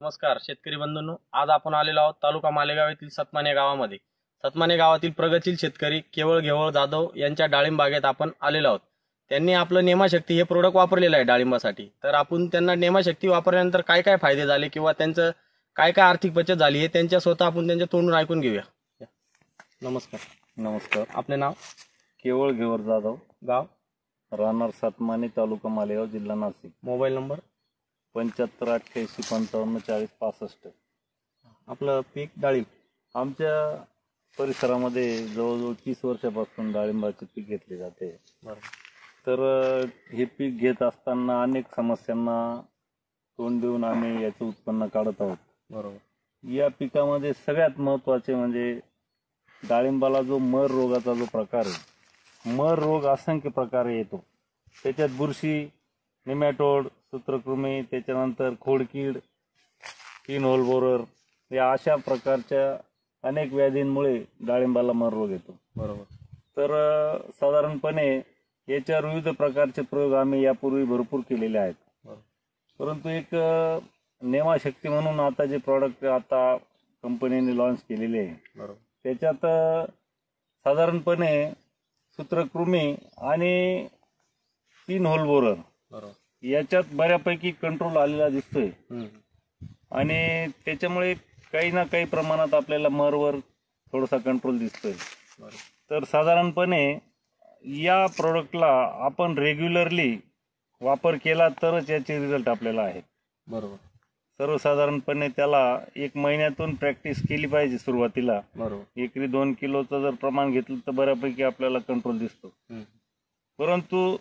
नमस्कार शेतकरी बंधूंनो, आज आपण आलेलो आहोत तालुका मालेगाव येथील सतमाने गावामध्ये. सतमाने गावातील प्रगतशील शेतकरी केवळ घेवळ जाधव यांच्या डाळिंब बागेत आपण आलेलो आहोत. त्यांनी आपलं नेमाशक्ती हे प्रोडक्ट वापरलेलं आहे डाळिंबासाठी. तर आपण त्यांना नेमाशक्ती वापरल्यानंतर काय काय फायदे झाले किंवा त्यांचं काय काय आर्थिक बचत झाली हे त्यांच्या स्वतः आपण त्यांच्या तोंडून ऐकून घेऊया. नमस्कार. नमस्कार. आपले नाव? केवळ घेवर जाधव, गाव? राहणार सतमाने, तालुका मालेगाव, जिल्हा नाशिक. Mobile number? 75 88 55 40 65. आपलं पीक डाळिंब आमच्या परिसरामध्ये जवळजवळ 30 वर्षापासून डाळिंबाचे पीक घेतले जाते. तर हे पीक घेत असताना अनेक समस्यांना तोंड देऊन आम्ही याचं उत्पन्न काढत आहोत. बरोबर. या पिकामध्ये सगळ्यात महत्त्वाचे म्हणजे डाळिंबाला जो मर रोगाचा जो प्रकार आहे, मर रोग असंख्य प्रकारे येतो. त्याच्यात बुरशी, निमॅटोड, सूत्रकृमी, त्याच्यानंतर खोडकीड, तीन होल बोरर या अशा प्रकारच्या अनेक व्याधींमुळे डाळिंबाला मर रोग येतो. बरोबर. तर साधारणपणे याच्यावर विविध प्रकारचे प्रयोग आम्ही यापूर्वी भरपूर केलेले आहेत. परंतु एक नेमाशक्ती म्हणून आता जे प्रॉडक्ट आता कंपनीने लॉन्च केलेले आहे, त्याच्यात साधारणपणे सूत्रकृमी आणि तीन होल बोरर याच्यात बऱ्यापैकी कंट्रोल आलेला दिसतोय. आणि त्याच्यामुळे काही ना काही प्रमाणात आपल्याला मरवर थोडासा कंट्रोल दिसतोय. तर साधारणपणे या प्रोडक्टला आपण रेग्युलरली वापर केला तरच याचे रिझल्ट आपल्याला आहेत. बरोबर. सर्वसाधारणपणे त्याला 1 महिन्यातून प्रॅक्टिस केली पाहिजे सुरुवातीला. बरोबर. एकरी 2 किलोचं जर प्रमाण घेतलं तर बऱ्यापैकी आपल्याला कंट्रोल दिसतो. परंतु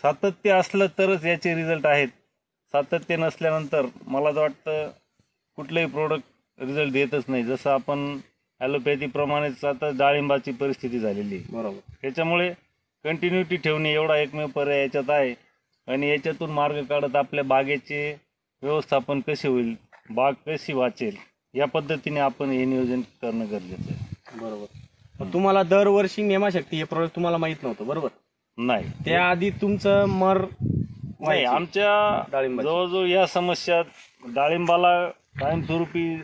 सातत्य असलं तरच याचे रिझल्ट आहेत. सातत्य नसल्यानंतर मला तर वाटतं कुठलंही प्रोडक्ट रिझल्ट देतच नाही. जसं आपण ॲलोपॅथी प्रमाणेच आता डाळिंबाची परिस्थिती झालेली आहे. बरोबर. त्याच्यामुळे कंटिन्युटी ठेवणे एवढा एकमेव पर्याय याच्यात आहे. आणि याच्यातून मार्ग काढत आपल्या बागेचे व्यवस्थापन कसे होईल, बाग कशी वाचेल, या पद्धतीने आपण हे नियोजन करणं गरजेचं आहे. बरोबर. तुम्हाला दरवर्षी नेमाशक्ती हे प्रोडक्ट तुम्हाला माहित नव्हतं? बरोबर. नाही, त्याआधी तुमचं मर नाही. आमच्या जवळजवळ या समस्या डाळिंबाला कायमस्वरूपी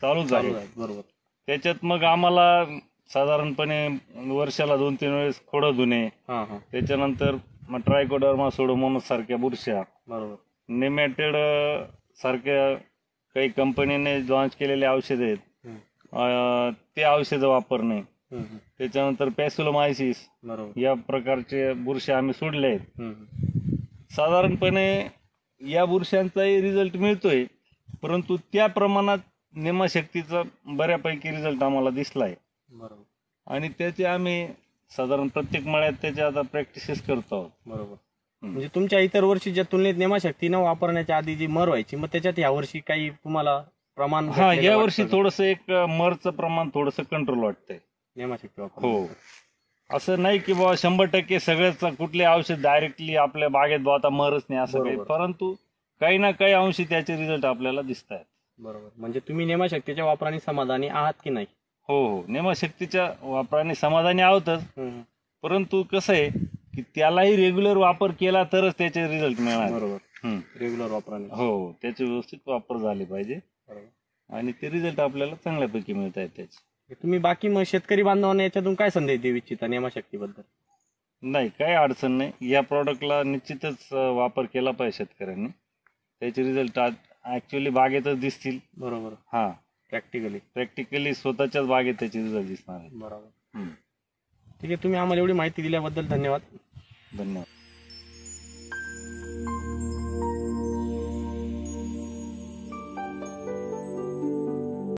चालूच आहे. बरोबर. त्याच्यात मग आम्हाला साधारणपणे वर्षाला 2-3 वेळेस खोडं धुणे, त्याच्यानंतर ट्रायकोडर्मा सोडोमोनस सारख्या बुरश्या, बरोबर, नेमॅटेड सारख्या काही कंपनीने लॉन्च केलेले औषधं आहेत, ते औषधं वापरणे, त्याच्यानंतर पॅसिलोमायसिस या प्रकारचे बुरशी आम्ही सोडले आहेत. साधारणपणे या बुरशांचाही रिझल्ट मिळतोय, परंतु त्या प्रमाणात नेमाशक्तीचा बऱ्यापैकी रिझल्ट आम्हाला दिसलाय. बरोबर. आणि त्याचे आम्ही साधारण प्रत्येक मळ्यात त्याच्या आता प्रॅक्टिसेस करतो आहोत. बरोबर. म्हणजे तुमच्या इतर वर्षीच्या तुलनेत नेमाशक्ती न वापरण्याच्या आधी जी मर व्हायची, मग त्याच्यात या वर्षी काही तुम्हाला प्रमाण? या वर्षी थोडस एक मरचं प्रमाण थोडस कंट्रोल वाटतंय नेमाशक्ती वापर. हो. असं नाही की बाबा 100% सगळ्याच कुठले औषध डायरेक्टली आपल्या बागेत बाबा आता मरच नाही असं काही, परंतु काही ना काही अंशी त्याचे रिझल्ट आपल्याला दिसत आहेत. बरोबर. म्हणजे तुम्ही नेमाशक्तीच्या वापराने समाधानी आहात की नाही? हो, नेमाशक्तीच्या वापराने समाधानी आहोतच, परंतु कसं आहे की त्यालाही रेग्युलर वापर केला तरच त्याचे रिझल्ट मिळणार. बरोबर. रेग्युलर वापराने. हो, त्याचे व्यवस्थित वापर झाले पाहिजे. आणि ते रिझल्ट आपल्याला चांगल्यापैकी मिळत आहेत त्याचे. तुम्ही बाकी मग शेतकरी बांधवांना याच्यातून काय संदेश देऊ इच्छिता नेमाशक्तीबद्दल? नाही, काही अडचण नाही. या प्रॉडक्टला निश्चितच वापर केला पाहिजे शेतकऱ्यांनी. त्याचे रिझल्ट ऍक्च्युअली बागेतच दिसतील. बरोबर. प्रॅक्टिकली स्वतःच्याच बागेत त्याचे रिझल्ट दिसणार आहे. बरोबर. ठीक आहे, तुम्ही आम्हाला एवढी माहिती दिल्याबद्दल धन्यवाद.